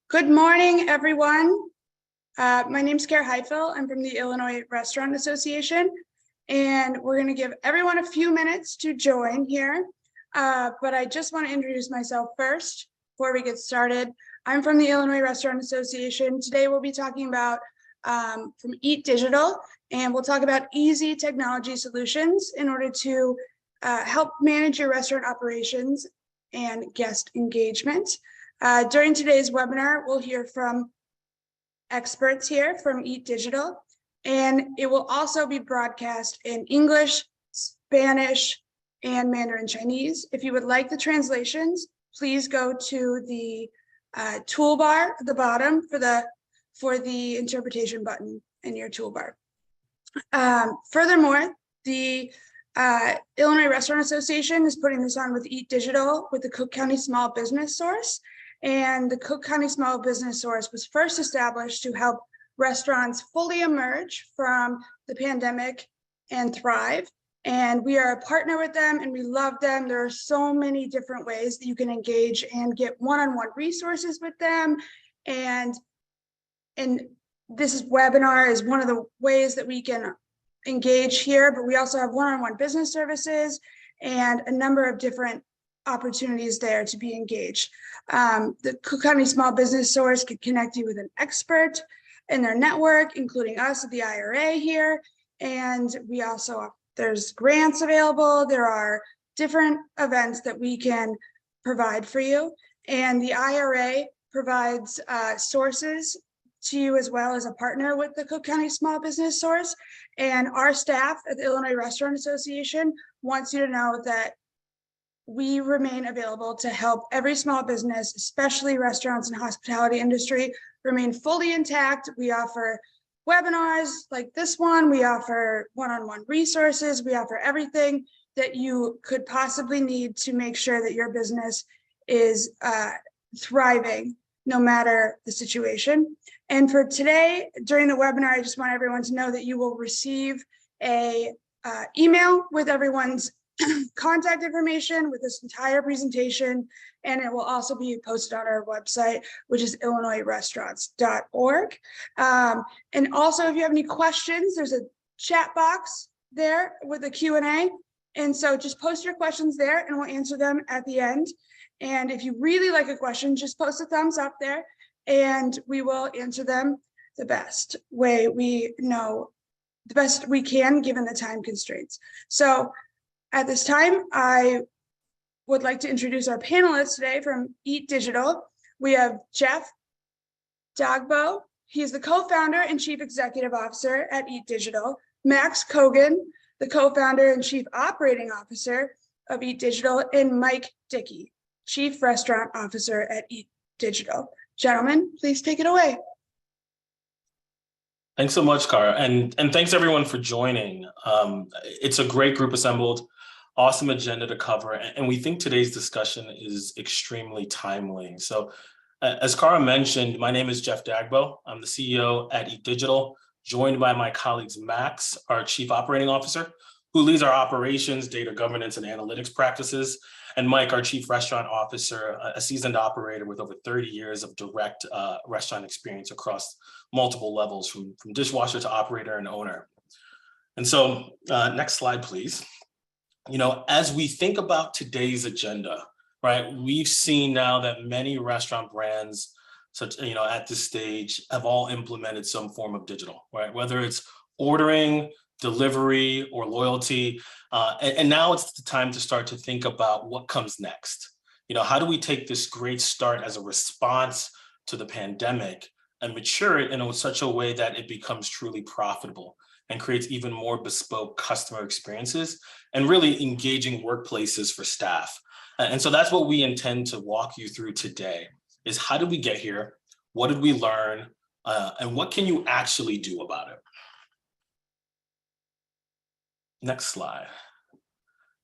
Good morning, everyone. My name's Kara Heifel. I'm from the Illinois Restaurant Association, and we're going to give everyone a few minutes to join here. But I just want to introduce myself first before we get started. I'm from the Illinois Restaurant Association. Today we'll be talking about from Eat Digital, and we'll talk about easy technology solutions in order to help manage your restaurant operations and guest engagement. During today's webinar, we'll hear from experts here from Eat Digital, and it will also be broadcast in English, Spanish, and Mandarin Chinese. If you would like the translations, please go to the toolbar at the bottom for the interpretation button in your toolbar. Furthermore, the Illinois Restaurant Association is putting this on with Eat Digital with the Cook County Small Business Source. And the Cook County Small Business Source was first established to help restaurants fully emerge from the pandemic and thrive. And we are a partner with them and we love them. There are so many different ways that you can engage and get one-on-one resources with them. And this webinar is one of the ways that we can engage here, but we also have one-on-one business services and a number of different opportunities there to be engaged. The Cook County Small Business Source could connect you with an expert in their network, including us at the IRA here. And we also, there's grants available. There are different events that we can provide for you. And the IRA provides sources to you as well as a partner with the Cook County Small Business Source. And our staff at the Illinois Restaurant Association wants you to know that we remain available to help every small business, especially restaurants and hospitality industry, remain fully intact. We offer webinars like this one. We offer one-on-one resources. We offer everything that you could possibly need to make sure that your business is thriving no matter the situation. And for today, during the webinar, I just want everyone to know that you will receive a email with everyone's contact information with this entire presentation, and it will also be posted on our website, which is illinoisrestaurants.org. And also, if you have any questions, there's a chat box there with a Q&A, and so just post your questions there and we'll answer them at the end. And if you really like a question, just post a thumbs up there and we will answer them the best way we know, the best we can given the time constraints. So at this time, I would like to introduce our panelists today from Eat Digital. We have Jeff Dagbo. He's the co-founder and chief executive officer at Eat Digital. Max Kogan, the co-founder and chief operating officer of Eat Digital, and Mike Dickey, chief restaurant officer at Eat Digital. Gentlemen, please take it away. Thanks so much, Kara, and thanks everyone for joining. It's a great group assembled. Awesome agenda to cover, and we think today's discussion is extremely timely. So as Kara mentioned, my name is Jeff Dagbo. I'm the CEO at Eat Digital, joined by my colleagues Max, our Chief Operating Officer, who leads our operations, data governance, and analytics practices, and Mike, our Chief Restaurant Officer, a seasoned operator with over 30 years of direct restaurant experience across multiple levels, from dishwasher to operator and owner. And so next slide, please. You know, as we think about today's agenda, right, we've seen now that many restaurant brands, such, you know, at this stage have all implemented some form of digital, right? Whether it's ordering, delivery, or loyalty. And now it's the time to start to think about what comes next. You know, how do we take this great start as a response to the pandemic and mature it in such a way that it becomes truly profitable and creates even more bespoke customer experiences and really engaging workplaces for staff. And so that's what we intend to walk you through today, is how did we get here? What did we learn? And what can you actually do about it? Next slide.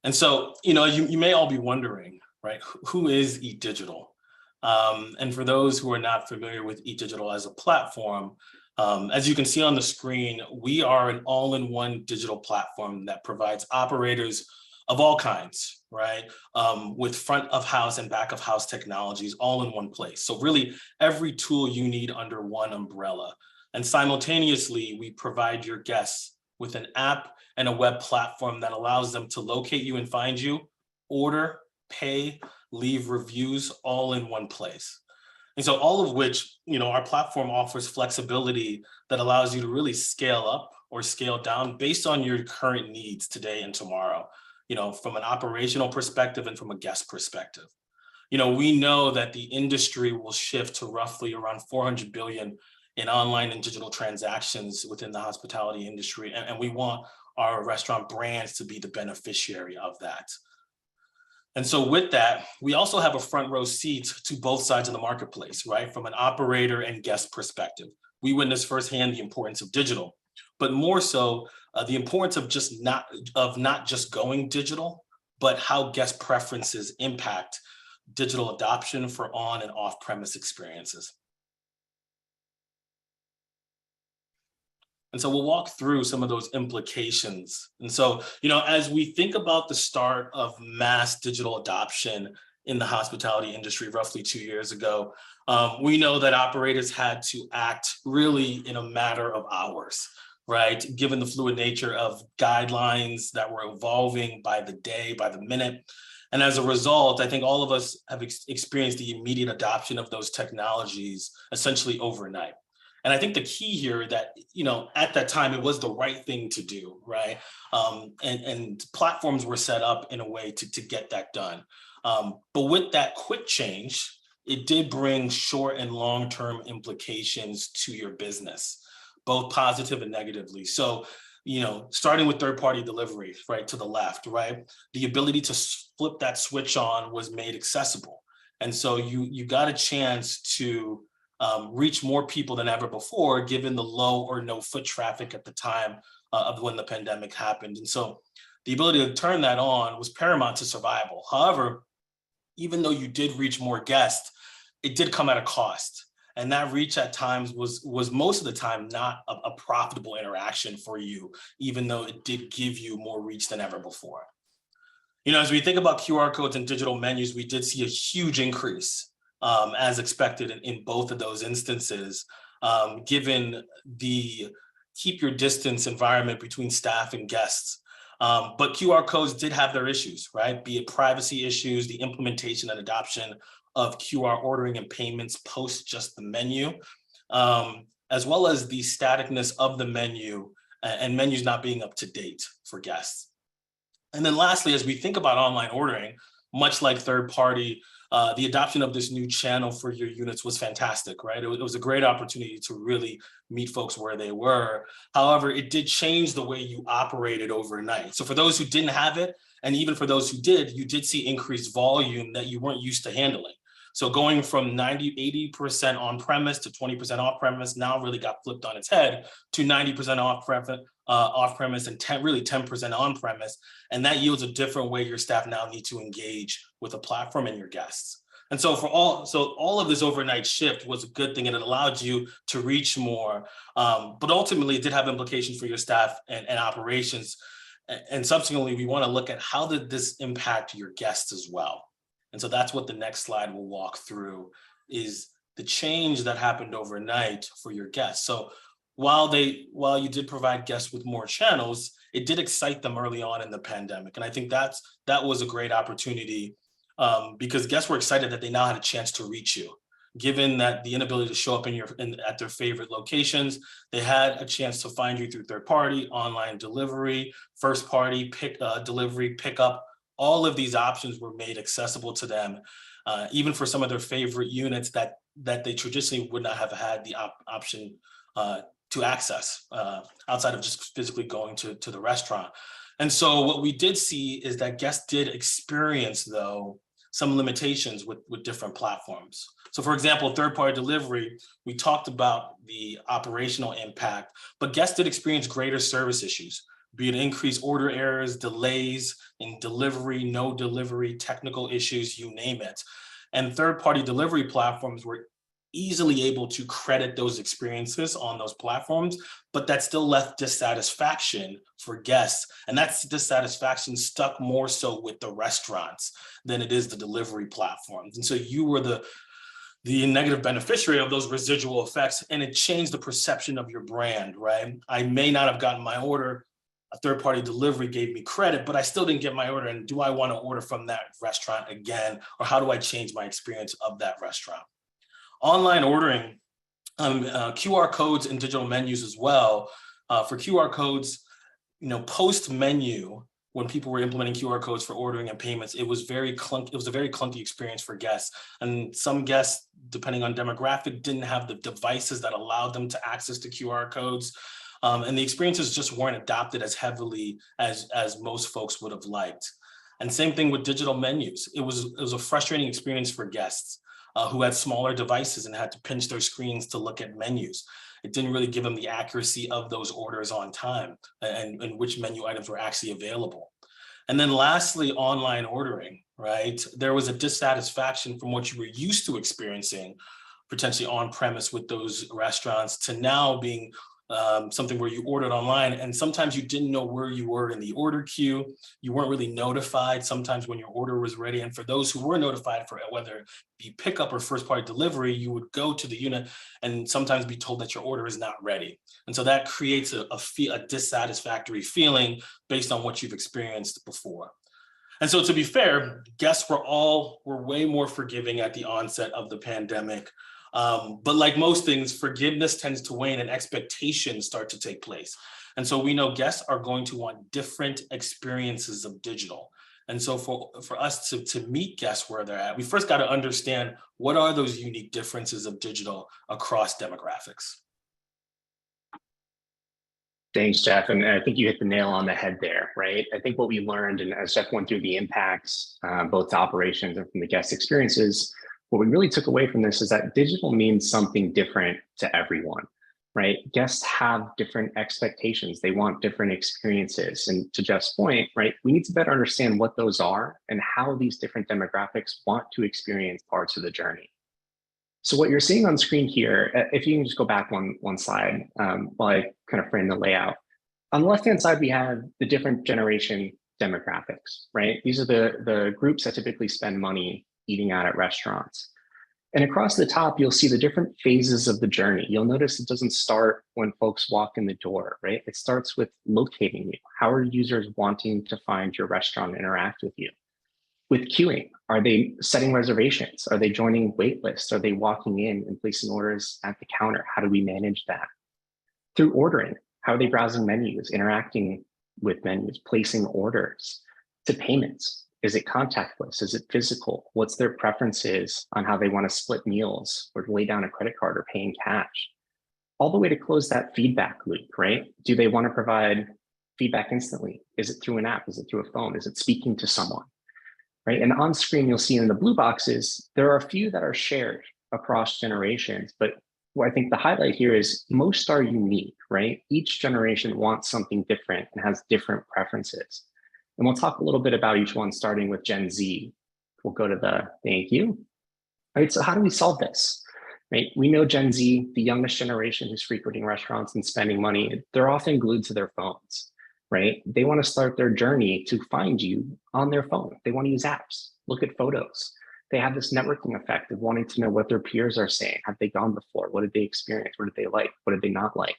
And so, you know, you may all be wondering, right, who is Eat Digital? And for those who are not familiar with Eat Digital as a platform, as you can see on the screen, we are an all-in-one digital platform that provides operators of all kinds, right? With front of house and back of house technologies all in one place. So really every tool you need under one umbrella. And simultaneously, we provide your guests with an app and a web platform that allows them to locate you and find you, order, pay, leave reviews all in one place. And so all of which, our platform offers flexibility that allows you to really scale up or scale down based on your current needs today and tomorrow, from an operational perspective and from a guest perspective. We know that the industry will shift to roughly around 400 billion in online and digital transactions within the hospitality industry. And we want our restaurant brands to be the beneficiary of that. And so with that, we also have a front row seat to both sides of the marketplace, right? From an operator and guest perspective. We witness firsthand the importance of digital, but more so the importance of not just going digital, but how guest preferences impact digital adoption for on and off-premise experiences. And so we'll walk through some of those implications. And so, as we think about the start of mass digital adoption in the hospitality industry roughly 2 years ago, we know that operators had to act really in a matter of hours, right? Given the fluid nature of guidelines that were evolving by the day, by the minute. And as a result, I think all of us have experienced the immediate adoption of those technologies essentially overnight. And I think the key here that, at that time, it was the right thing to do, right? And platforms were set up in a way to get that done. But with that quick change, it did bring short and long-term implications to your business, both positive and negatively. So, starting with third-party delivery, right, to the left, right? The ability to flip that switch on was made accessible. And so you got a chance to reach more people than ever before, given the low or no foot traffic at the time of when the pandemic happened. And so the ability to turn that on was paramount to survival. However, even though you did reach more guests, it did come at a cost. And that reach at times was most of the time not a profitable interaction for you, even though it did give you more reach than ever before. As we think about QR codes and digital menus, we did see a huge increase as expected in both of those instances, given the keep your distance environment between staff and guests. But QR codes did have their issues, right? Be it privacy issues, the implementation and adoption of QR ordering and payments post just the menu, as well as the staticness of the menu and menus not being up to date for guests. And then lastly, as we think about online ordering, much like third party, the adoption of this new channel for your units was fantastic, right? It was a great opportunity to really meet folks where they were. However, it did change the way you operated overnight. So for those who didn't have it, and even for those who did, you did see increased volume that you weren't used to handling. So going from 80% on-premise to 20% off-premise now really got flipped on its head to 90% off-premise and really 10% on-premise. And that yields a different way your staff now need to engage with a platform and your guests. And so all of this overnight shift was a good thing, and it allowed you to reach more. But ultimately, it did have implications for your staff and operations. And subsequently, we want to look at how did this impact your guests as well. And so that's what the next slide will walk through, is the change that happened overnight for your guests. So while you did provide guests with more channels, it did excite them early on in the pandemic. And I think that was a great opportunity because guests were excited that they now had a chance to reach you. Given that the inability to show up at their favorite locations, they had a chance to find you through third party, online delivery, first party, delivery, pickup. All of these options were made accessible to them, even for some of their favorite units that they traditionally would not have had the option to access outside of just physically going to the restaurant. And so what we did see is that guests did experience, though, some limitations with different platforms. So for example, third-party delivery, we talked about the operational impact, but guests did experience greater service issues, be it increased order errors, delays in delivery, no delivery, technical issues, you name it. And third-party delivery platforms were easily able to credit those experiences on those platforms, but that still left dissatisfaction for guests. And that's dissatisfaction stuck more so with the restaurants than it is the delivery platforms. And so you were the negative beneficiary of those residual effects, and it changed the perception of your brand, right? I may not have gotten my order, a third-party delivery gave me credit, but I still didn't get my order. And do I want to order from that restaurant again? Or how do I change my experience of that restaurant? Online ordering, QR codes and digital menus as well. For QR codes, post menu, when people were implementing QR codes for ordering and payments, it was very clunky. It was a very clunky experience for guests. And some guests, depending on demographic, didn't have the devices that allowed them to access the QR codes. And the experiences just weren't adopted as heavily as most folks would have liked. And same thing with digital menus. It was a frustrating experience for guests who had smaller devices and had to pinch their screens to look at menus. It didn't really give them the accuracy of those orders on time and which menu items were actually available. And then lastly, online ordering, right? There was a dissatisfaction from what you were used to experiencing potentially on premise with those restaurants to now being something where you ordered online, and sometimes you didn't know where you were in the order queue. You weren't really notified sometimes when your order was ready. And for those who were notified, for whether it be pickup or first party delivery, you would go to the unit and sometimes be told that your order is not ready. And so that creates a dissatisfactory feeling based on what you've experienced before. And so to be fair, guests were way more forgiving at the onset of the pandemic. But like most things, forgiveness tends to wane and expectations start to take place. And so we know guests are going to want different experiences of digital. And so for us to meet guests where they're at, we first got to understand what are those unique differences of digital across demographics. Thanks, Jeff. And I think you hit the nail on the head there, right? I think what we learned, and as Jeff went through the impacts, both to operations and from the guest experiences, what we really took away from this is that digital means something different to everyone, right? Guests have different expectations. They want different experiences. And to Jeff's point, right, we need to better understand what those are and how these different demographics want to experience parts of the journey. So what you're seeing on screen here, if you can just go back one slide while I kind of frame the layout. On the left-hand side, we have the different generation demographics, right? These are the groups that typically spend money eating out at restaurants. And across the top, you'll see the different phases of the journey. You'll notice it doesn't start when folks walk in the door, right? It starts with locating you. How are users wanting to find your restaurant and interact with you? With queuing, are they setting reservations? Are they joining wait lists? Are they walking in and placing orders at the counter? How do we manage that? Through ordering, how are they browsing menus, interacting with menus, placing orders? To payments, is it contactless? Is it physical? What's their preferences on how they want to split meals or lay down a credit card or pay in cash? All the way to close that feedback loop, right? Do they want to provide feedback instantly? Is it through an app? Is it through a phone? Is it speaking to someone? Right? And on screen, you'll see in the blue boxes, there are a few that are shared across generations, but what I think the highlight here is most are unique, right? Each generation wants something different and has different preferences. And we'll talk a little bit about each one, starting with Gen Z. We'll go to the thank you. All right, so how do we solve this? Right, we know Gen Z, the youngest generation who's frequenting restaurants and spending money, they're often glued to their phones, right? They want to start their journey to find you on their phone. They want to use apps, look at photos. They have this networking effect of wanting to know what their peers are saying. Have they gone before? What did they experience? What did they like? What did they not like?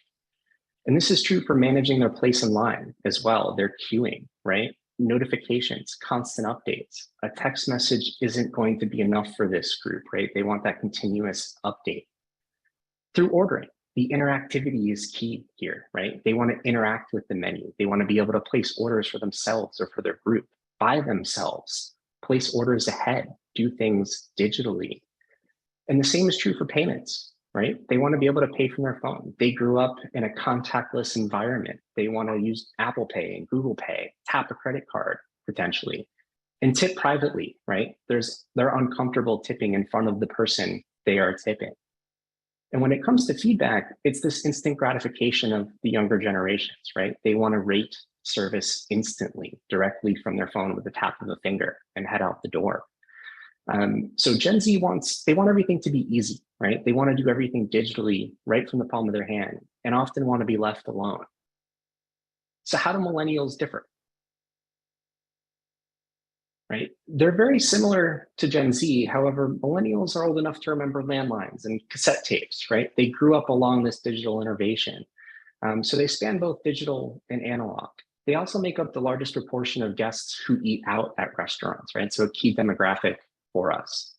And this is true for managing their place in line as well. They're queuing, right? Notifications, constant updates. A text message isn't going to be enough for this group, right? They want that continuous update. Through ordering, the interactivity is key here, right? They want to interact with the menu. They want to be able to place orders for themselves or for their group, by themselves, place orders ahead, do things digitally. And the same is true for payments, right? They want to be able to pay from their phone. They grew up in a contactless environment. They want to use Apple Pay and Google Pay, tap a credit card potentially, and tip privately, right? They're uncomfortable tipping in front of the person they are tipping. And when it comes to feedback, it's this instant gratification of the younger generations, right? They want to rate service instantly, directly from their phone with a tap of a finger and head out the door. So Gen Z want everything to be easy, right? They want to do everything digitally right from the palm of their hand and often want to be left alone. So how do millennials differ? Right? They're very similar to Gen Z. However, millennials are old enough to remember landlines and cassette tapes, right? They grew up along this digital innovation. So they span both digital and analog. They also make up the largest proportion of guests who eat out at restaurants, right? So a key demographic for us.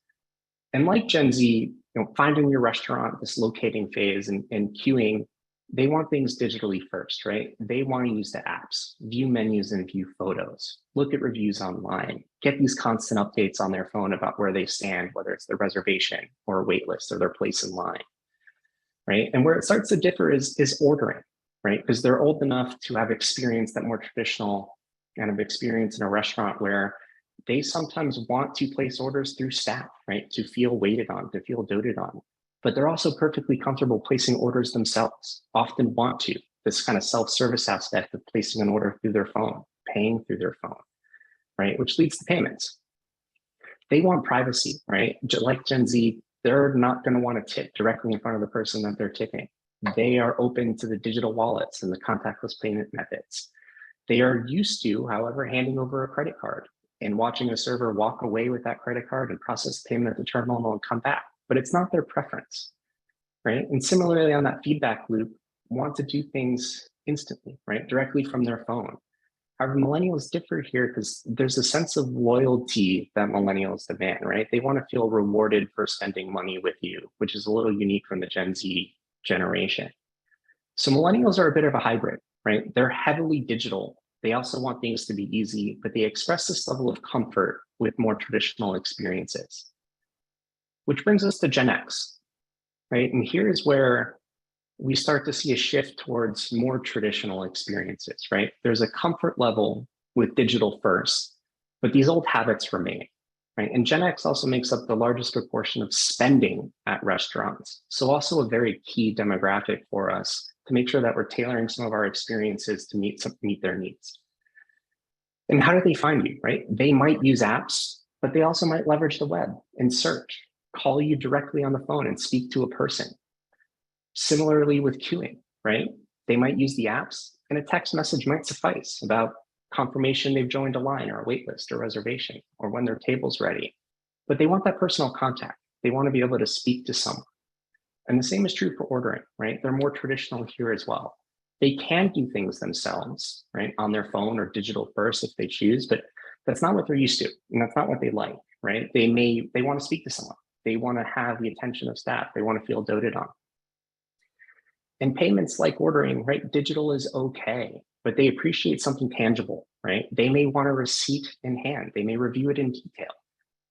And like Gen Z, finding your restaurant, this locating phase and queuing, they want things digitally first, right? They want to use the apps, view menus and view photos, look at reviews online, get these constant updates on their phone about where they stand, whether it's their reservation or a wait list or their place in line, right? And where it starts to differ is ordering, right? Because they're old enough to have experienced that more traditional kind of experience in a restaurant where they sometimes want to place orders through staff, right? To feel waited on, to feel doted on. But they're also perfectly comfortable placing orders themselves, often want to. This kind of self-service aspect of placing an order through their phone, paying through their phone, right? Which leads to payments. They want privacy, right? Like Gen Z, they're not going to want to tip directly in front of the person that they're tipping. They are open to the digital wallets and the contactless payment methods. They are used to, however, handing over a credit card and watching a server walk away with that credit card and process payment at the terminal and come back. But it's not their preference, right? And similarly on that feedback loop, want to do things instantly, right? Directly from their phone. However, millennials differ here because there's a sense of loyalty that millennials demand, right? They want to feel rewarded for spending money with you, which is a little unique from the Gen Z generation. So millennials are a bit of a hybrid, right? They're heavily digital. They also want things to be easy, but they express this level of comfort with more traditional experiences. Which brings us to Gen X, right? And here is where we start to see a shift towards more traditional experiences, right? There's a comfort level with digital first, but these old habits remain, right? And Gen X also makes up the largest proportion of spending at restaurants. So also a very key demographic for us to make sure that we're tailoring some of our experiences to meet their needs. And how do they find you, right? They might use apps, but they also might leverage the web and search, call you directly on the phone and speak to a person. Similarly with queuing, right? They might use the apps and a text message might suffice about confirmation they've joined a line or a wait list or reservation or when their table's ready. But they want that personal contact. They want to be able to speak to someone. And the same is true for ordering, right? They're more traditional here as well. They can do things themselves, right? On their phone or digital first if they choose, but that's not what they're used to. And that's not what they like, right? They want to speak to someone. They want to have the attention of staff. They want to feel doted on. And payments like ordering, right? Digital is okay, but they appreciate something tangible, right? They may want a receipt in hand. They may review it in detail.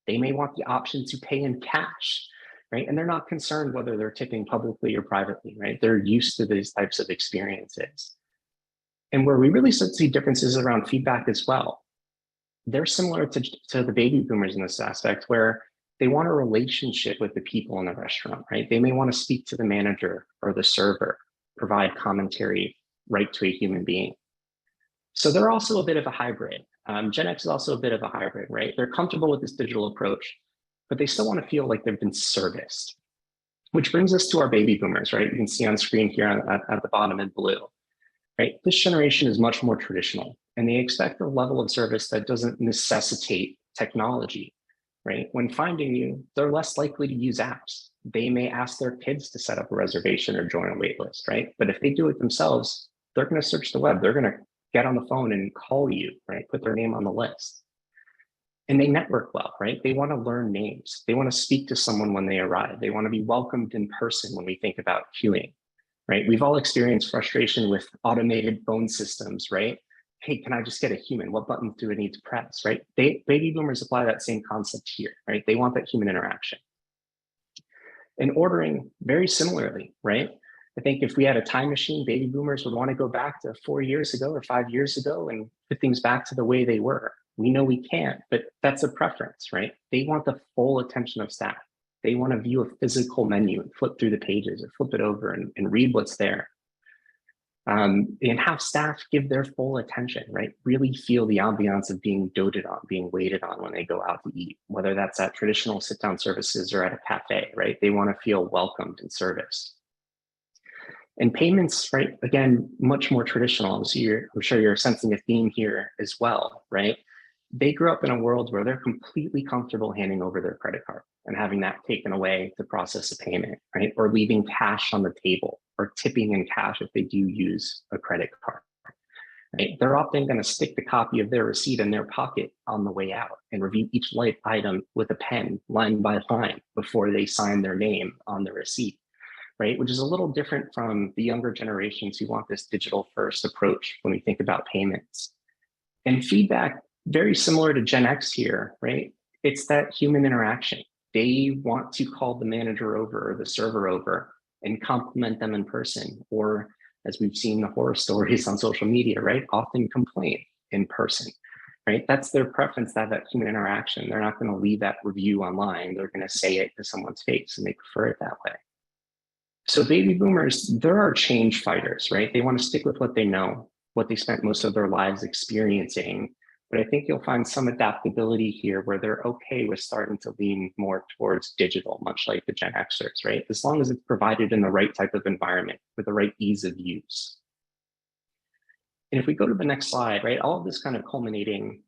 They may want the option to pay in cash, right? And they're not concerned whether they're tipping publicly or privately, right? They're used to these types of experiences. And where we really start to see differences around feedback as well, they're similar to the baby boomers in this aspect where they want a relationship with the people in the restaurant, right? They may want to speak to the manager or the server, provide commentary right to a human being. So they're also a bit of a hybrid. Gen X is also a bit of a hybrid, right? They're comfortable with this digital approach, but they still want to feel like they've been serviced. Which brings us to our baby boomers, right? You can see on screen here at the bottom in blue, right? This generation is much more traditional and they expect a level of service that doesn't necessitate technology. Right? When finding you, they're less likely to use apps. They may ask their kids to set up a reservation or join a wait list, right? But if they do it themselves, they're going to search the web. They're going to get on the phone and call you, right? Put their name on the list. And they network well, right? They want to learn names. They want to speak to someone when they arrive. They want to be welcomed in person when we think about queuing, right? We've all experienced frustration with automated phone systems, right? Hey, can I just get a human? What buttons do I need to press, right? Baby boomers apply that same concept here, right? They want that human interaction. And ordering very similarly, right? I think if we had a time machine, baby boomers would want to go back to 4 years ago or 5 years ago and put things back to the way they were. We know we can't, but that's a preference, right? They want the full attention of staff. They want to view a physical menu and flip through the pages or flip it over and read what's there. And have staff give their full attention, right? Really feel the ambiance of being doted on, being waited on when they go out to eat, whether that's at traditional sit-down services or at a cafe, right? They want to feel welcomed and serviced. And payments, right? Again, much more traditional. So I'm sure you're sensing a theme here as well, right? They grew up in a world where they're completely comfortable handing over their credit card and having that taken away to process a payment, right? Or leaving cash on the table or tipping in cash if they do use a credit card, right? They're often going to stick the copy of their receipt in their pocket on the way out and review each item with a pen, line by line, before they sign their name on the receipt, right? Which is a little different from the younger generations who want this digital first approach when we think about payments. And feedback, very similar to Gen X here, right? It's that human interaction. They want to call the manager over or the server over and compliment them in person, or as we've seen the horror stories on social media, right? Often complain in person, right? That's their preference, that human interaction. They're not going to leave that review online. They're going to say it to someone's face, and they prefer it that way. So baby boomers, they're our change fighters, right? They want to stick with what they know, what they spent most of their lives experiencing. But I think you'll find some adaptability here where they're okay with starting to lean more towards digital, much like the Gen Xers, right? As long as it's provided in the right type of environment with the right ease of use. And if we go to the next slide, right, all of this kind of culminating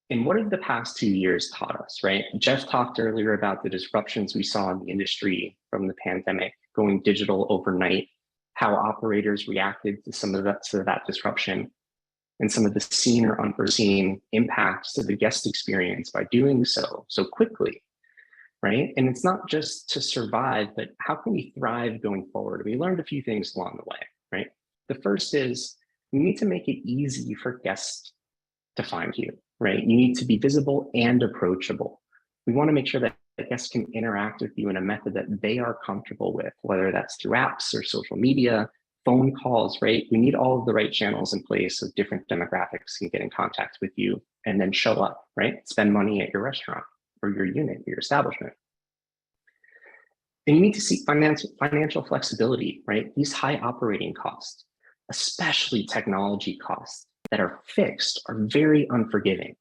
in what have the past 2 years taught us, right? Jeff talked earlier about the disruptions we saw in the industry from the pandemic, going digital overnight, how operators reacted to some of that disruption, and some of the seen or unforeseen impacts to the guest experience by doing so quickly, right? And it's not just to survive, but how can we thrive going forward? We learned a few things along the way, right? The first is we need to make it easy for guests to find you, right? You need to be visible and approachable. We want to make sure that guests can interact with you in a method that they are comfortable with, whether that's through apps or social media, phone calls, right? We need all of the right channels in place so different demographics can get in contact with you and then show up, right? Spend money at your restaurant or your unit, your establishment. And you need to seek financial flexibility, right? These high operating costs, especially technology costs that are fixed, are very unforgiving.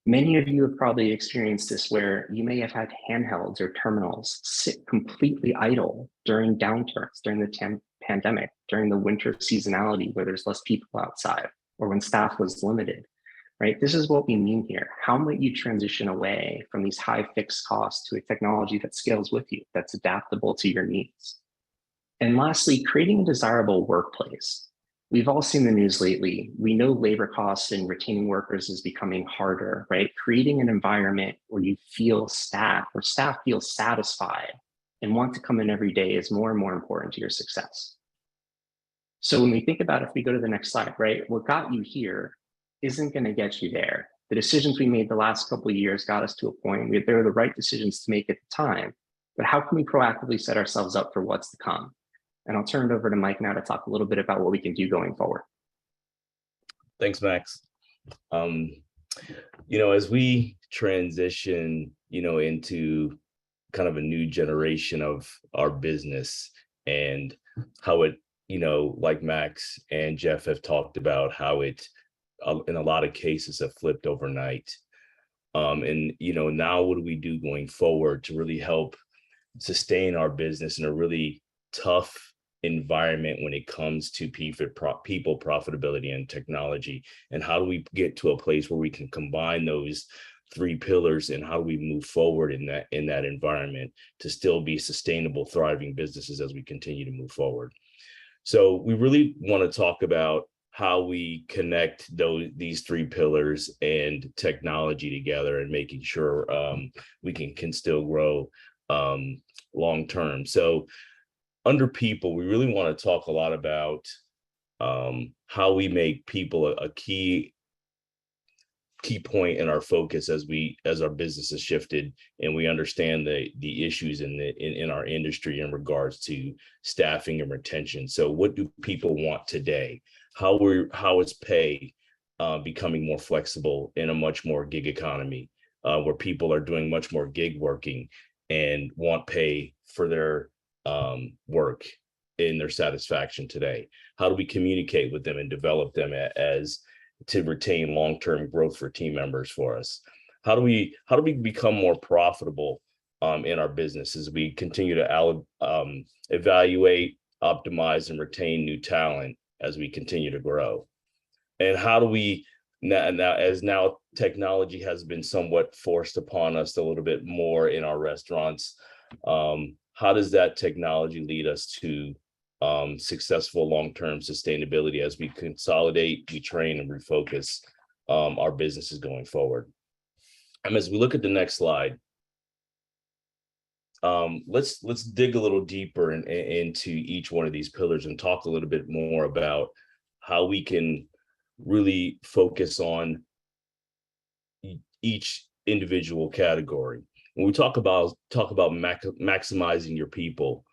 Many of you have probably experienced this where you may have had handhelds or terminals sit completely idle during downturns, during the pandemic, during the winter seasonality where there's less people outside or when staff was limited, right? This is what we mean here. How might you transition away from these high fixed costs to a technology that scales with you, that's adaptable to your needs? And lastly, creating a desirable workplace. We've all seen the news lately. We know labor costs and retaining workers is becoming harder, right? Creating an environment where you feel staff feel satisfied and want to come in every day is more and more important to your success. So when we think about, if we go to the next slide, right? What got you here isn't going to get you there. The decisions we made the last couple of years got us to a point where they were the right decisions to make at the time, but how can we proactively set ourselves up for what's to come? And I'll turn it over to Mike now to talk a little bit about what we can do going forward. Thanks, Max. As we transition, into kind of a new generation of our business and how it, like Max and Jeff have talked about, how it, in a lot of cases, have flipped overnight. And now what do we do going forward to really help sustain our business in a really tough environment when it comes to people profitability and technology? And how do we get to a place where we can combine those three pillars, and how do we move forward in that environment to still be sustainable, thriving businesses as we continue to move forward? So we really want to talk about how we connect these three pillars and technology together, and making sure we can still grow long term. So under people, we really want to talk a lot about how we make people a key point in our focus as our business has shifted, and we understand the issues in our industry in regards to staffing and retention. So what do people want today? How is pay becoming more flexible in a much more gig economy, where people are doing much more gig working and want pay for their work? in their satisfaction today? How do we communicate with them and develop them as to retain long-term growth for team members for us? How do we become more profitable in our business as we continue to evaluate, optimize, and retain new talent as we continue to grow? And how do we now technology has been somewhat forced upon us a little bit more in our restaurants, how does that technology lead us to successful long-term sustainability as we consolidate, we train, and refocus our businesses going forward? And as we look at the next slide, let's dig a little deeper into each one of these pillars and talk a little bit more about how we can really focus on each individual category. When we talk about maximizing your people,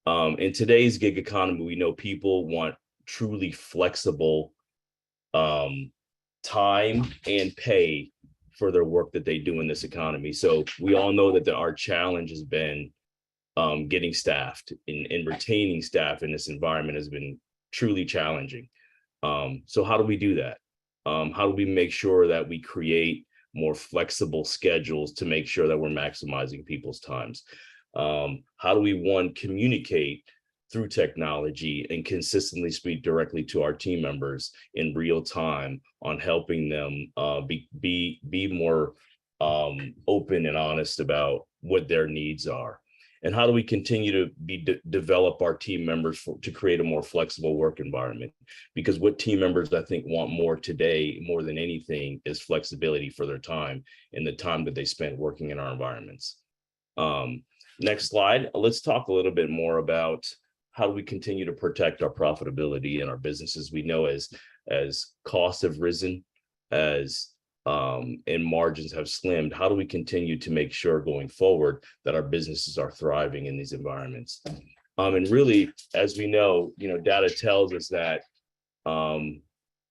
in today's gig economy, we know people want truly flexible time and pay for their work that they do in this economy. So we all know that our challenge has been getting staffed and retaining staff in this environment has been truly challenging. So how do we do that? How do we make sure that we create more flexible schedules to make sure that we're maximizing people's times? How do we, communicate through technology and consistently speak directly to our team members in real time on helping them be more open and honest about what their needs are? And how do we continue to develop our team members to create a more flexible work environment? Because what team members, I think, want more today, more than anything, is flexibility for their time and the time that they spend working in our environments. Next slide. Let's talk a little bit more about how do we continue to protect our profitability in our businesses. We know as costs have risen, and margins have slimmed, how do we continue to make sure going forward that our businesses are thriving in these environments? And really, as we know, data tells us that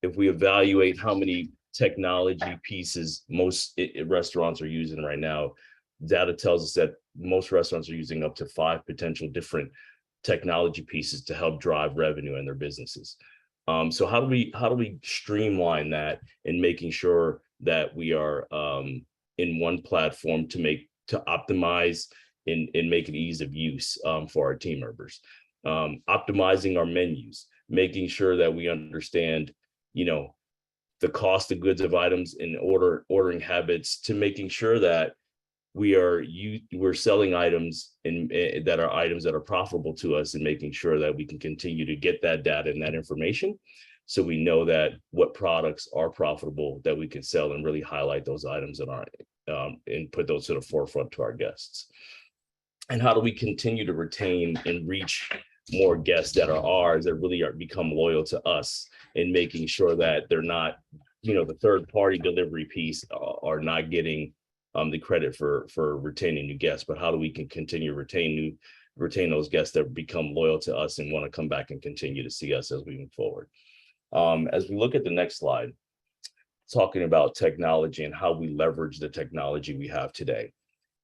if we evaluate how many technology pieces most restaurants are using right now, data tells us that most restaurants are using up to 5 potential different technology pieces to help drive revenue in their businesses. So how do we streamline that in making sure that we are in one platform to optimize and make it ease of use for our team members? Optimizing our menus, making sure that we understand, the cost of goods of items and ordering habits, to making sure that we're selling items that are profitable to us, and making sure that we can continue to get that data and that information, so we know that what products are profitable that we can sell and really highlight those items and put those to the forefront to our guests. And how do we continue to retain and reach more guests that are ours, that really become loyal to us, and making sure that they're not, the third party delivery piece are not getting the credit for retaining new guests, but how do we can continue to retain those guests that become loyal to us and want to come back and continue to see us as we move forward. As we look at the next slide, talking about technology and how we leverage the technology we have today.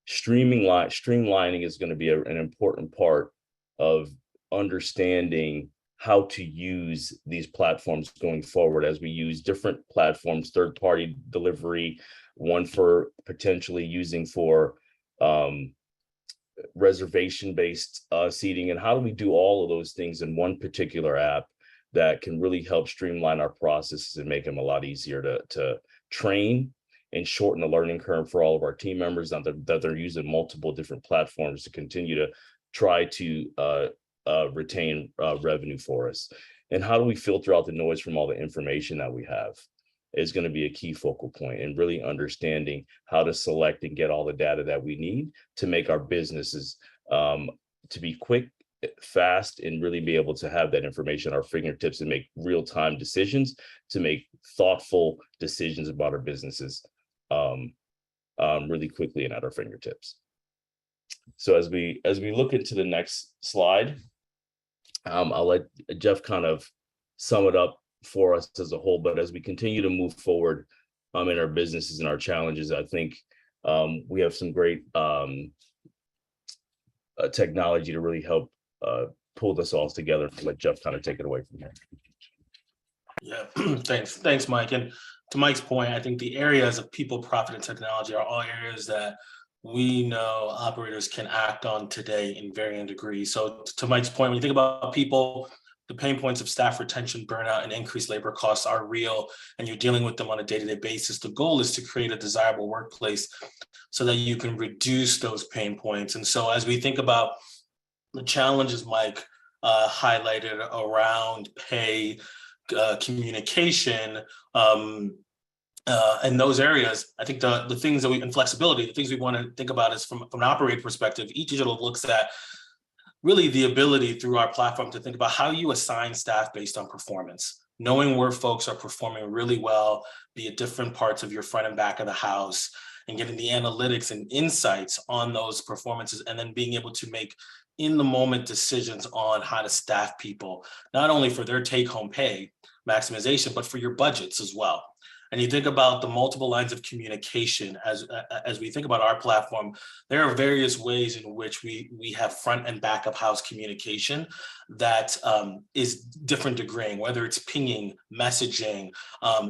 Streamlining is going to be an important part of understanding how to use these platforms going forward, as we use different platforms, third-party delivery, one for potentially using for reservation-based seating, and how do we do all of those things in one particular app that can really help streamline our processes and make them a lot easier to train and shorten the learning curve for all of our team members, that they're using multiple different platforms to continue to try to retain revenue for us. And how do we filter out the noise from all the information that we have is going to be a key focal point, and really understanding how to select and get all the data that we need to make our businesses to be quick, fast, and really be able to have that information at our fingertips and make real-time decisions, to make thoughtful decisions about our businesses really quickly and at our fingertips. So as we look into the next slide, I'll let Jeff kind of sum it up for us as a whole. But as we continue to move forward in our businesses and our challenges, I think we have some great technology to really help pull this all together. Let Jeff kind of take it away from here. Yeah, thanks, Mike. And to Mike's point, I think the areas of people, profit, and technology are all areas that we know operators can act on today in varying degrees. So to Mike's point, when you think about people, the pain points of staff retention, burnout, and increased labor costs are real, and you're dealing with them on a day-to-day basis. The goal is to create a desirable workplace so that you can reduce those pain points. And so as we think about the challenges Mike highlighted around pay, communication, in those areas, I think the things that and flexibility, the things we want to think about is from an operator perspective, eDigital looks at really the ability through our platform to think about how you assign staff based on performance, knowing where folks are performing really well, be at different parts of your front and back of the house, and getting the analytics and insights on those performances, and then being able to make in the moment decisions on how to staff people, not only for their take home pay maximization, but for your budgets as well. And you think about the multiple lines of communication as we think about our platform, there are various ways in which we have front and back of house communication that is different degreeing, whether it's pinging, messaging,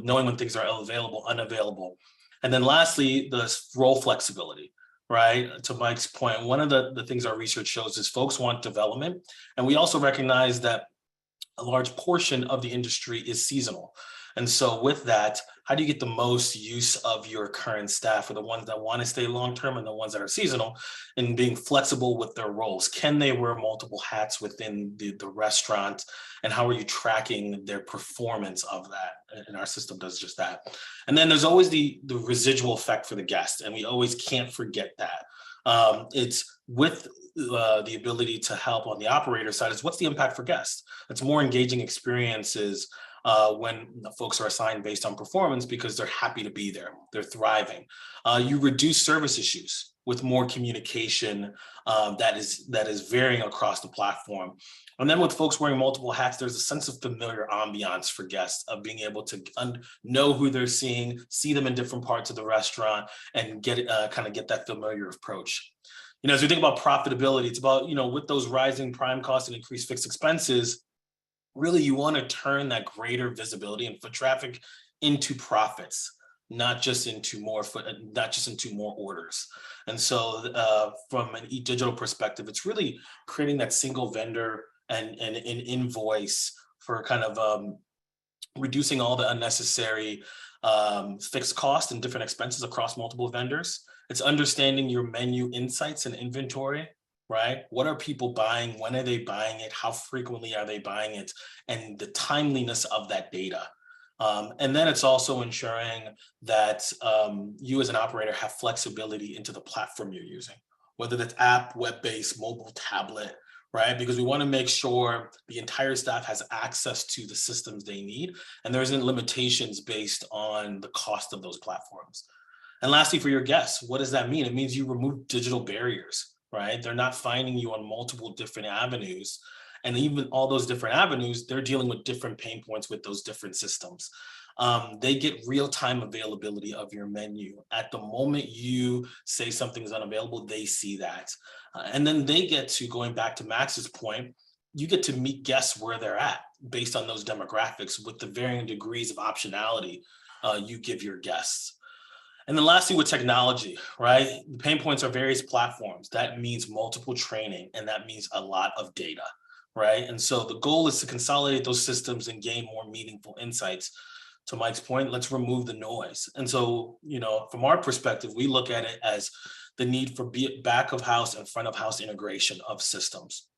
knowing when things are available, unavailable. And then lastly, the role flexibility, right? To Mike's point, one of the things our research shows is folks want development. And we also recognize that a large portion of the industry is seasonal. And so with that, how do you get the most use of your current staff, for the ones that want to stay long-term and the ones that are seasonal, and being flexible with their roles? Can they wear multiple hats within the restaurant? And how are you tracking their performance of that? And our system does just that. And then there's always the residual effect for the guest. And we always can't forget that. It's with the ability to help on the operator side is what's the impact for guests? It's more engaging experiences when folks are assigned based on performance because they're happy to be there, they're thriving. You reduce service issues with more communication that is varying across the platform. And then with folks wearing multiple hats, there's a sense of familiar ambiance for guests of being able to know who they're seeing, see them in different parts of the restaurant, and get that familiar approach. You know, as we think about profitability, it's about, you know, with those rising prime costs and increased fixed expenses, really you want to turn that greater visibility and foot traffic into profits, not just into more orders. And so from an eDigital perspective, it's really creating that single vendor and an invoice for kind of reducing all the unnecessary fixed costs and different expenses across multiple vendors. It's understanding your menu insights and inventory, right? What are people buying? When are they buying it? How frequently are they buying it? And the timeliness of that data. And then it's also ensuring that you as an operator have flexibility into the platform you're using, whether that's app, web-based, mobile, tablet, right? Because we want to make sure the entire staff has access to the systems they need, and there isn't limitations based on the cost of those platforms. And lastly, for your guests, what does that mean? It means you remove digital barriers, right? They're not finding you on multiple different avenues. And even all those different avenues, they're dealing with different pain points with those different systems. They get real-time availability of your menu. At the moment you say something's unavailable, they see that. And then they get to, going back to Max's point, you get to meet guests where they're at based on those demographics with the varying degrees of optionality you give your guests. And then lastly, with technology, right? The pain points are various platforms. That means multiple training, and that means a lot of data, right? And so the goal is to consolidate those systems and gain more meaningful insights. To Mike's point, let's remove the noise. And so, you know, from our perspective, we look at it as the need for back of house and front of house integration of systems.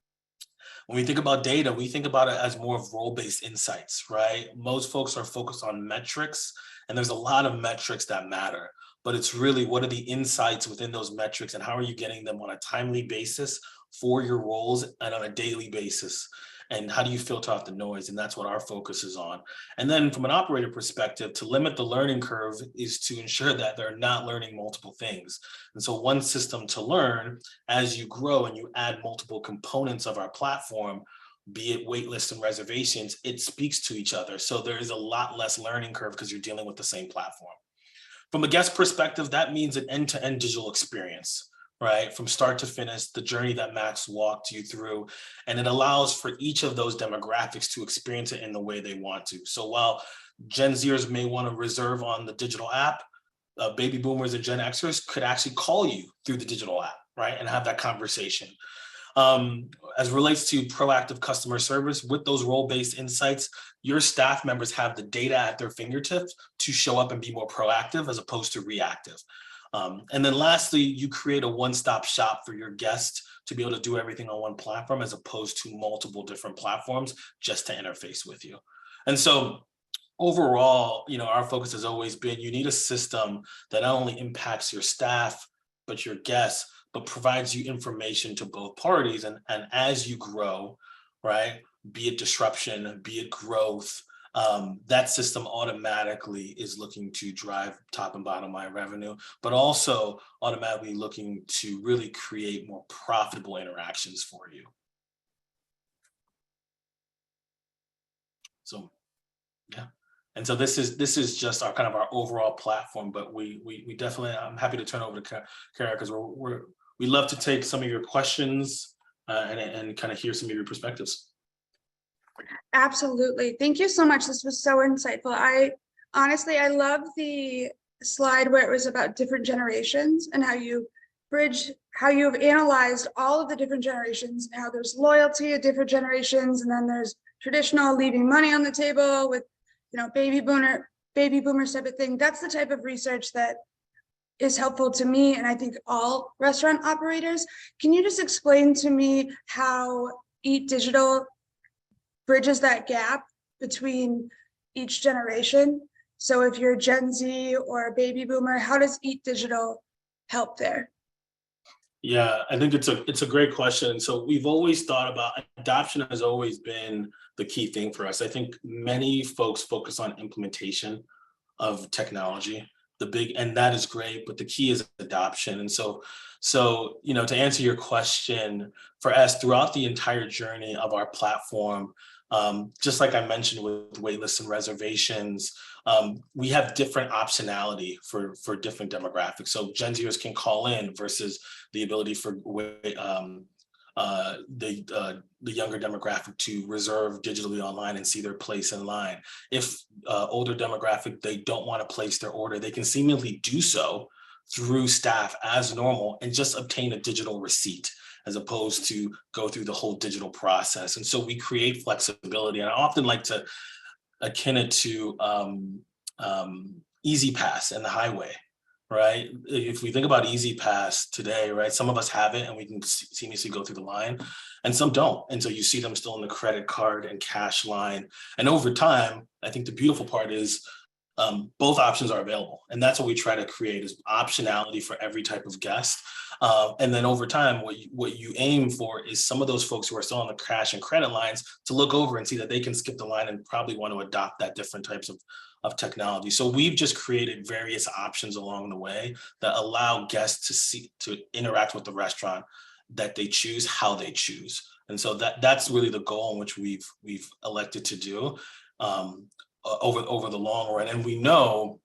When we think about data, we think about it as more of role-based insights, right? Most folks are focused on metrics, and there's a lot of metrics that matter, but it's really what are the insights within those metrics and how are you getting them on a timely basis for your roles and on a daily basis? And how do you filter out the noise? And that's what our focus is on. And then from an operator perspective, to limit the learning curve is to ensure that they're not learning multiple things. And so one system to learn as you grow and you add multiple components of our platform, be it wait lists and reservations, it speaks to each other. So there is a lot less learning curve because you're dealing with the same platform. From a guest perspective, that means an end-to-end digital experience, right? From start to finish, the journey that Max walked you through. And it allows for each of those demographics to experience it in the way they want to. So while Gen Zers may want to reserve on the digital app, baby boomers and Gen Xers could actually call you through the digital app, right? And have that conversation. As relates to proactive customer service, with those role-based insights, your staff members have the data at their fingertips to show up and be more proactive as opposed to reactive. And then lastly, you create a one-stop shop for your guests to be able to do everything on one platform as opposed to multiple different platforms just to interface with you. And so overall, our focus has always been, you need a system that not only impacts your staff, but your guests, but provides you information to both parties. And as you grow, right, be it disruption, be it growth, that system automatically is looking to drive top and bottom line revenue, but also automatically looking to really create more profitable interactions for you. So, yeah. And so this is just our kind of our overall platform, but we definitely, I'm happy to turn over to Kara because we love to take some of your questions and kind of hear some of your perspectives. Absolutely. Thank you so much. This was so insightful. I love the slide where it was about different generations and how you've analyzed all of the different generations, and how there's loyalty at different generations. And then there's traditional leaving money on the table with, baby boomers type of thing. That's the type of research that is helpful to me, and I think all restaurant operators. Can you just explain to me how Eat Digital bridges that gap between each generation? So if you're Gen Z or a baby boomer, how does Eat Digital help there? Yeah, I think it's a great question. So we've always thought about adoption has always been the key thing for us. I think many folks focus on implementation of technology, and that is great, but the key is adoption. And so to answer your question, for us throughout the entire journey of our platform, just like I mentioned with waitlists and reservations, we have different optionality for different demographics. So Gen Zers can call in versus the ability for the younger demographic to reserve digitally online and see their place in line. If older demographic, they don't want to place their order, they can seamlessly do so through staff as normal and just obtain a digital receipt as opposed to go through the whole digital process. And so we create flexibility. And I often like to akin it to Easy Pass and the highway, right? If we think about Easy Pass today, right, some of us have it and we can seamlessly go through the line and some don't. And so you see them still in the credit card and cash line. And over time, I think the beautiful part is both options are available. And that's what we try to create is optionality for every type of guest. And then over time, what you aim for is some of those folks who are still on the cash and credit lines to look over and see that they can skip the line and probably want to adopt that different types of technology. So we've just created various options along the way that allow guests to interact with the restaurant that they choose, how they choose. And so that's really the goal in which we've elected to do over the long run. And we know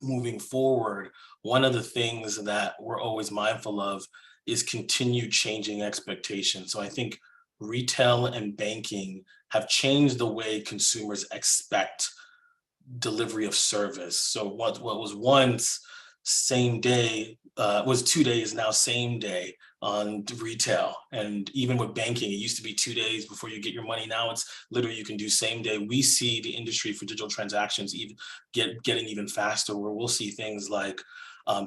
moving forward, one of the things that we're always mindful of is continued changing expectations. So I think retail and banking have changed the way consumers expect delivery of service. So what was once same day was 2 days, now same day on retail. And even with banking, it used to be 2 days before you get your money. Now it's literally you can do same day. We see the industry for digital transactions even getting even faster, where we'll see things like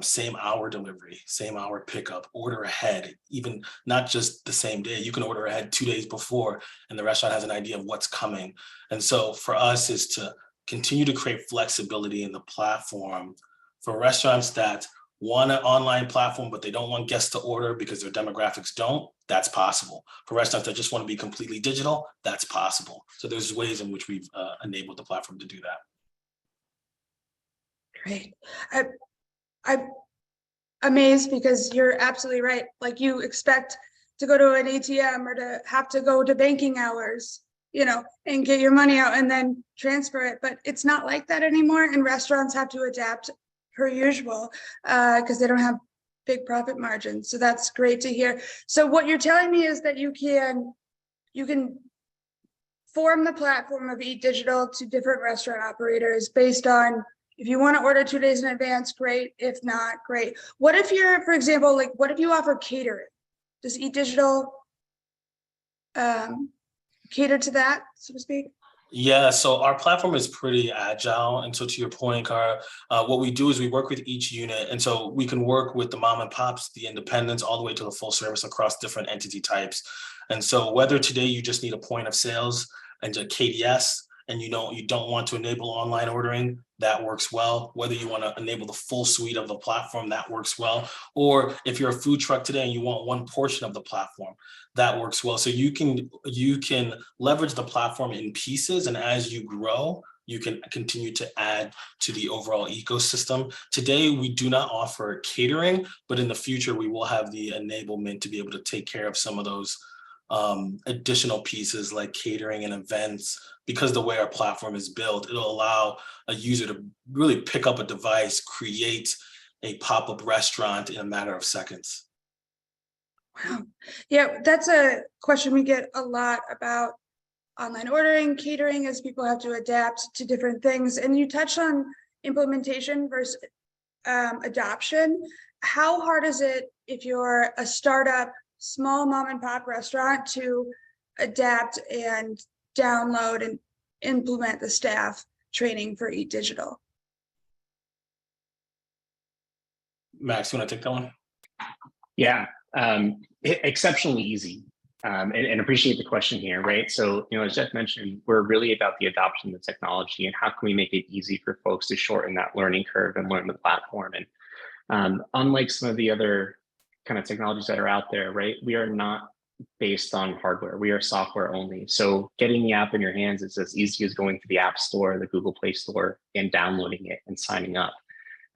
same hour delivery, same hour pickup, order ahead, even not just the same day. You can order ahead 2 days before and the restaurant has an idea of what's coming. And so for us is to continue to create flexibility in the platform for restaurants that want an online platform, but they don't want guests to order because their demographics don't, that's possible. For restaurants that just want to be completely digital, that's possible. So there's ways in which we've enabled the platform to do that. Great. I'm amazed because you're absolutely right. Like you expect to go to an ATM or to have to go to banking hours, and get your money out and then transfer it. But it's not like that anymore. And restaurants have to adapt per usual because they don't have big profit margins. So that's great to hear. So what you're telling me is that you can form the platform of Eat Digital to different restaurant operators based on, if you want to order 2 days in advance, great. If not, great. What if you're, for example, like, what if you offer catering? Does Eat Digital cater to that, so to speak? Yeah, so our platform is pretty agile. And so to your point, Cara, what we do is we work with each unit. And so we can work with the mom and pops, the independents, all the way to the full service across different entity types. And so whether today you just need a point of sales and a KDS, and you don't want to enable online ordering, that works well. Whether you want to enable the full suite of the platform, that works well. Or if you're a food truck today and you want one portion of the platform, that works well. So you can leverage the platform in pieces, and as you grow, you can continue to add to the overall ecosystem. Today, we do not offer catering, but in the future, we will have the enablement to be able to take care of some of those additional pieces like catering and events. Because the way our platform is built, it'll allow a user to really pick up a device, create a pop-up restaurant in a matter of seconds. Wow. Yeah, that's a question we get a lot about online ordering, catering, as people have to adapt to different things. And you touched on implementation versus adoption. How hard is it if you're a startup, small mom and pop restaurant to adapt and download and implement the staff training for Eat Digital? Max, you want to take that one? Yeah, exceptionally easy. And appreciate the question here, right? So, as Jeff mentioned, we're really about the adoption of the technology and how can we make it easy for folks to shorten that learning curve and learn the platform. And unlike some of the other kind of technologies that are out there, right, we are not based on hardware. We are software only. So getting the app in your hands is as easy as going to the App Store, the Google Play Store, and downloading it and signing up,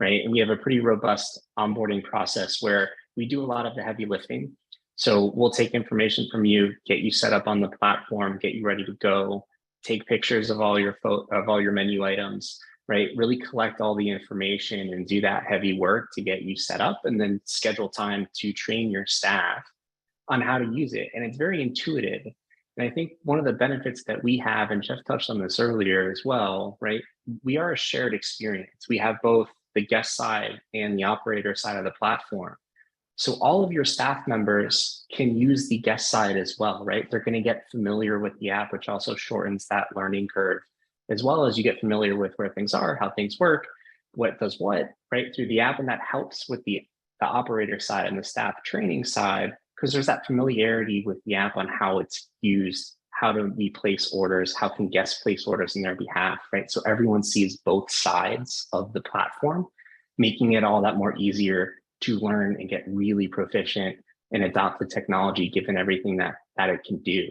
right? And we have a pretty robust onboarding process where we do a lot of the heavy lifting. So we'll take information from you, get you set up on the platform, get you ready to go, take pictures of all your menu items, right? Really collect all the information and do that heavy work to get you set up, and then schedule time to train your staff on how to use it. And it's very intuitive. And I think one of the benefits that we have, and Jeff touched on this earlier as well, right? We are a shared experience. We have both the guest side and the operator side of the platform. So all of your staff members can use the guest side as well, right? They're going to get familiar with the app, which also shortens that learning curve, as well as you get familiar with where things are, how things work, what does what, right, through the app. And that helps with the operator side and the staff training side, because there's that familiarity with the app on how it's used, how do we place orders, how can guests place orders on their behalf, right? So everyone sees both sides of the platform, making it all that more easier to learn and get really proficient and adopt the technology, given everything that it can do.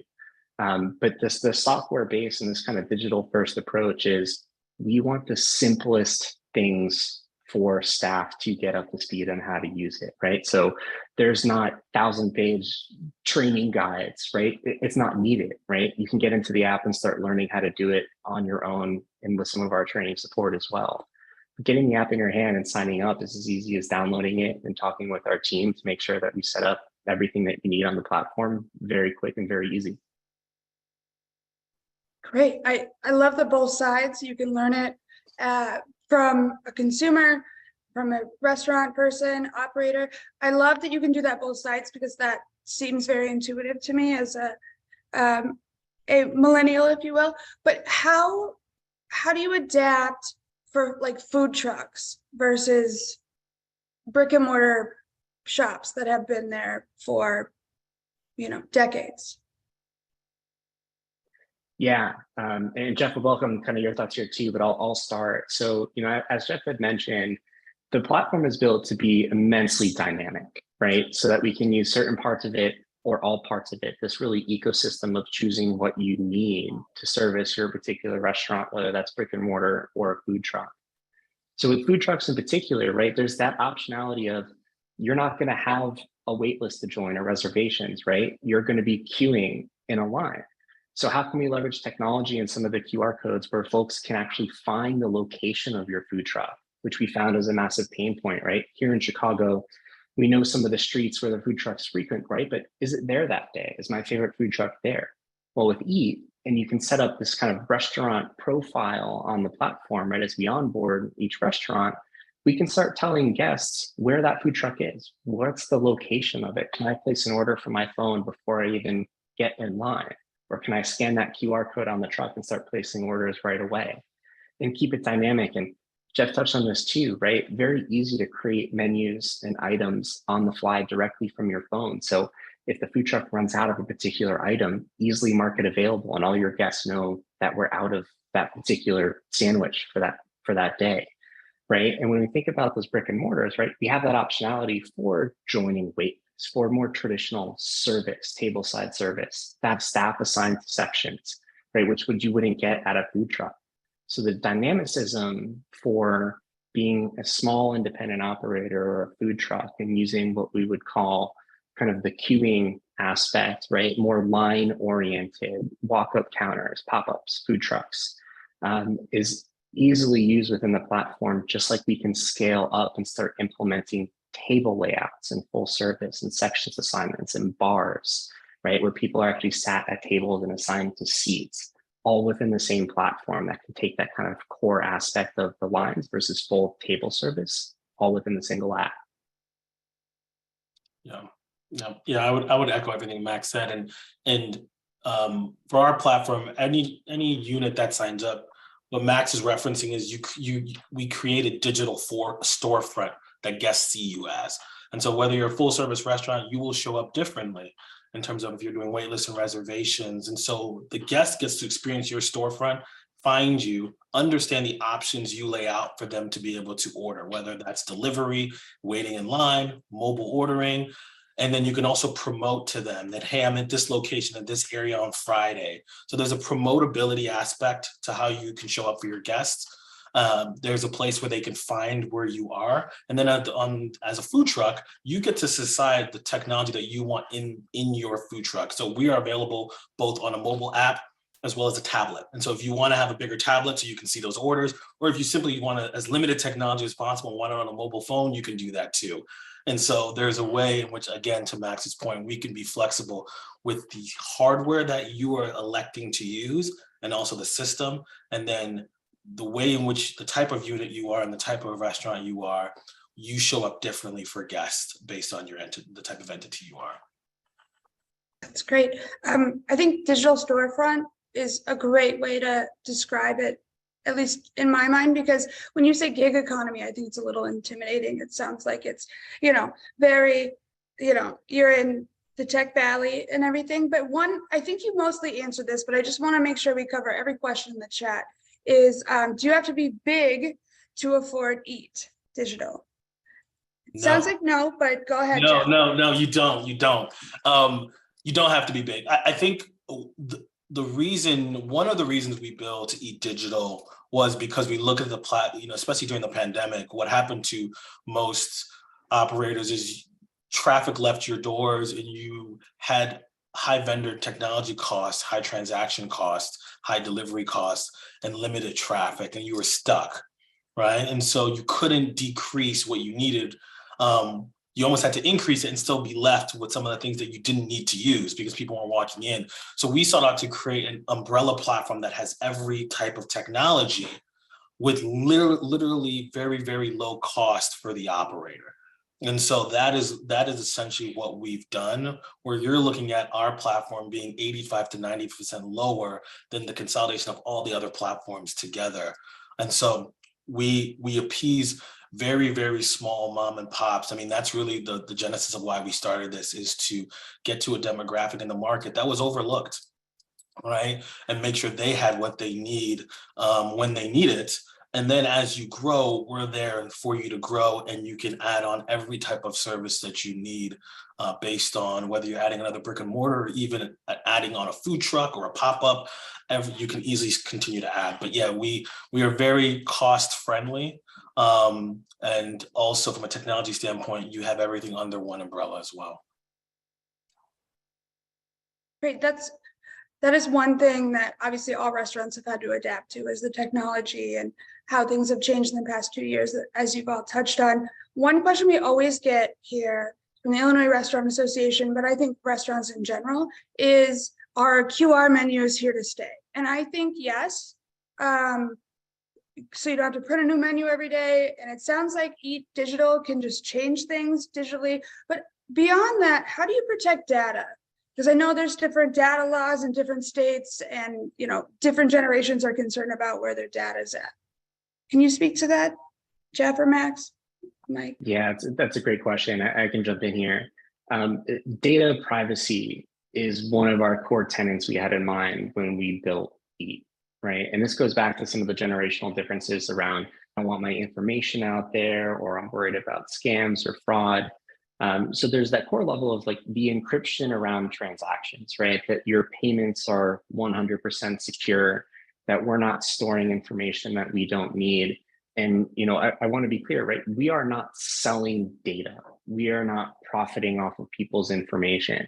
But the software base and this kind of digital first approach is, we want the simplest things for staff to get up to speed on how to use it, right? So there's not 1,000-page training guides, right? It's not needed, right? You can get into the app and start learning how to do it on your own, and with some of our training support as well. Getting the app in your hand and signing up is as easy as downloading it and talking with our team to make sure that we set up everything that you need on the platform very quick and very easy. Great. I love the both sides. You can learn it from a consumer, from a restaurant person, operator. I love that you can do that both sides, because that seems very intuitive to me as a millennial, if you will. But how do you adapt for like food trucks versus brick and mortar shops that have been there for, decades? Yeah, and Jeff, would welcome kind of your thoughts here too, but I'll start. So, as Jeff had mentioned, the platform is built to be immensely dynamic, right? So that we can use certain parts of it or all parts of it, this really ecosystem of choosing what you need to service your particular restaurant, whether that's brick and mortar or a food truck. So with food trucks in particular, right, there's that optionality of, you're not going to have a wait list to join or reservations, right? You're going to be queuing in a line. So how can we leverage technology and some of the QR codes where folks can actually find the location of your food truck, which we found is a massive pain point, right? Here in Chicago, We know some of the streets where the food trucks frequent, right? But is it there that day? Is my favorite food truck there? Well, with Eat, and you can set up this kind of restaurant profile on the platform, right? As we onboard each restaurant, we can start telling guests where that food truck is. What's the location of it? Can I place an order from my phone before I even get in line? Or can I scan that QR code on the truck and start placing orders right away? And keep it dynamic. And Jeff touched on this too, right? Very easy to create menus and items on the fly directly from your phone. So if the food truck runs out of a particular item, easily mark it available, and all your guests know that we're out of that particular sandwich for that day, right? And when we think about those brick and mortars, right, we have that optionality for joining wait lists, for more traditional service, tableside service, to have staff assigned to sections, right, which you wouldn't get at a food truck. So the dynamicism for being a small independent operator or a food truck and using what we would call kind of the queuing aspect, right? More line oriented, walk-up counters, pop-ups, food trucks, is easily used within the platform, just like we can scale up and start implementing table layouts and full service and sections assignments and bars, right? Where people are actually sat at tables and assigned to seats, all within the same platform that can take that kind of core aspect of the lines versus full table service, all within the single app. Yeah, I would echo everything Max said, and for our platform, any unit that signs up, what Max is referencing is we create a digital storefront that guests see you as, and so whether you're a full service restaurant, you will show up differently in terms of if you're doing wait lists and reservations, and so the guest gets to experience your storefront, find you, understand the options you lay out for them to be able to order, whether that's delivery, waiting in line, mobile ordering. And then you can also promote to them that, hey, I'm at this location in this area on Friday. So there's a promotability aspect to how you can show up for your guests. There's a place where they can find where you are. And then as a food truck, you get to decide the technology that you want in your food truck. So we are available both on a mobile app as well as a tablet. And so if you want to have a bigger tablet so you can see those orders, or if you simply want as limited technology as possible and want it on a mobile phone, you can do that too. And so there's a way in which, again, to Max's point, we can be flexible with the hardware that you are electing to use and also the system. And then the way in which the type of unit you are and the type of restaurant you are, you show up differently for guests based on the type of entity you are. That's great. I think digital storefront is a great way to describe it, at least in my mind, because when you say gig economy, I think it's a little intimidating. It sounds like it's, very, you're in the tech valley and everything. But I think you mostly answered this, but I just want to make sure we cover every question in the chat is, do you have to be big to afford Eat Digital? It sounds like no, but go ahead. No, Jeff. no, you don't. You don't have to be big. I think one of the reasons we built Eat Digital was because we look at the especially during the pandemic, what happened to most operators is traffic left your doors and you had high vendor technology costs, high transaction costs, high delivery costs, and limited traffic, and you were stuck, right? And so you couldn't decrease what you needed. You almost had to increase it and still be left with some of the things that you didn't need to use because people weren't walking in. So we sought out to create an umbrella platform that has every type of technology with literally very, very low cost for the operator. And so that is essentially what we've done, where you're looking at our platform being 85 to 90% lower than the consolidation of all the other platforms together. And so we appease very, very small mom and pops. I mean, that's really the genesis of why we started this, is to get to a demographic in the market that was overlooked, right? And make sure they had what they need when they need it. And then as you grow, we're there for you to grow, and you can add on every type of service that you need based on whether you're adding another brick and mortar or even adding on a food truck or a pop-up. You can easily continue to add. But yeah, we are very cost friendly. And also from a technology standpoint, you have everything under one umbrella as well. Great, that's that is one thing that obviously all restaurants have had to adapt to, is the technology and how things have changed in the past 2 years, as you've all touched on. One question we always get here from the Illinois Restaurant Association, but I think restaurants in general, is are QR menus here to stay? And I think yes. So you don't have to print a new menu every day. And it sounds like Eat Digital can just change things digitally. But beyond that, how do you protect data? Because I know there's different data laws in different states, and different generations are concerned about where their data is at. Can you speak to that, Jeff or Max? Mike? Yeah, that's a great question. I can jump in here. Data privacy is one of our core tenets we had in mind when we built Eat, right? And this goes back to some of the generational differences around, I want my information out there, or I'm worried about scams or fraud. So there's that core level of like the encryption around transactions, right? That your payments are 100% secure, that we're not storing information that we don't need. And, I want to be clear, right? We are not selling data. We are not profiting off of people's information.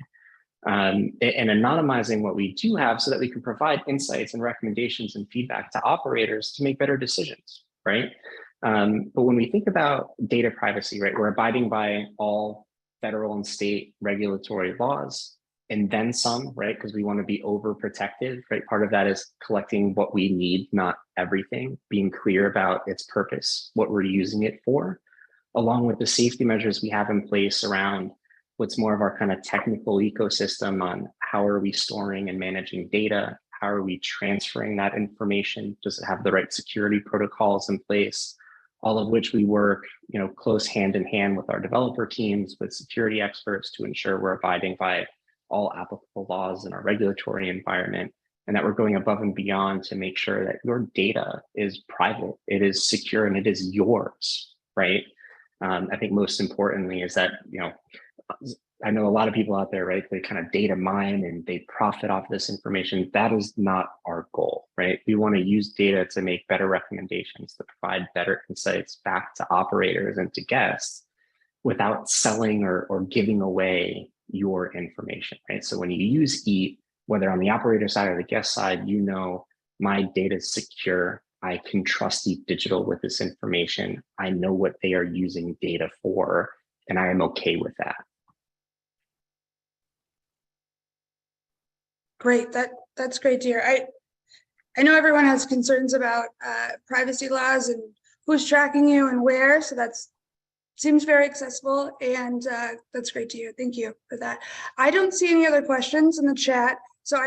And anonymizing what we do have so that we can provide insights and recommendations and feedback to operators to make better decisions, right? But when we think about data privacy, right, we're abiding by all federal and state regulatory laws, and then some, right? Because we want to be overprotective, right? Part of that is collecting what we need, not everything, being clear about its purpose, what we're using it for, along with the safety measures we have in place around what's more of our kind of technical ecosystem on how are we storing and managing data? How are we transferring that information? Does it have the right security protocols in place? All of which we work, close hand in hand with our developer teams, with security experts to ensure we're abiding by all applicable laws in our regulatory environment, and that we're going above and beyond to make sure that your data is private, it is secure, and it is yours, right? I think most importantly is that, I know a lot of people out there, right? They kind of data mine and they profit off this information. That is not our goal, right? We want to use data to make better recommendations, to provide better insights back to operators and to guests without selling or giving away your information, right? So when you use Eat, whether on the operator side or the guest side, my data is secure. I can trust Eat Digital with this information. I know what they are using data for, and I am okay with that. Great, that's great to hear. I know everyone has concerns about privacy laws and who's tracking you and where, so seems very accessible, and that's great to hear. Thank you for that. I don't see any other questions in the chat, so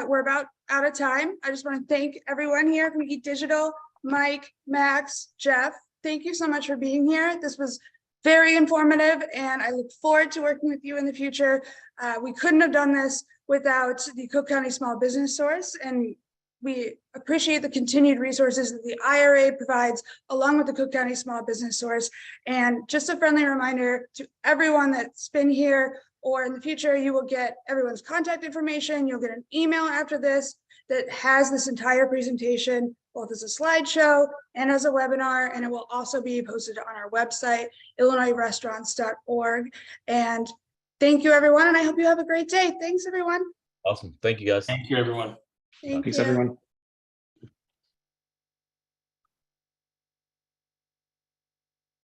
we're about out of time. I just want to thank everyone here from Eat Digital, Mike, Max, Jeff. Thank you so much for being here. This was very informative, and I look forward to working with you in the future. We couldn't have done this without the Cook County Small Business Source, and we appreciate the continued resources that the IRA provides along with the Cook County Small Business Source. And just a friendly reminder to everyone that's been here or in the future, you will get everyone's contact information. You'll get an email after this that has this entire presentation, both as a slideshow and as a webinar, and it will also be posted on our website, illinoisrestaurants.org. And thank you, everyone, and I hope you have a great day. Thanks, everyone. Awesome. Thank you, guys. Thank you, everyone. Thank Thanks, you. everyone.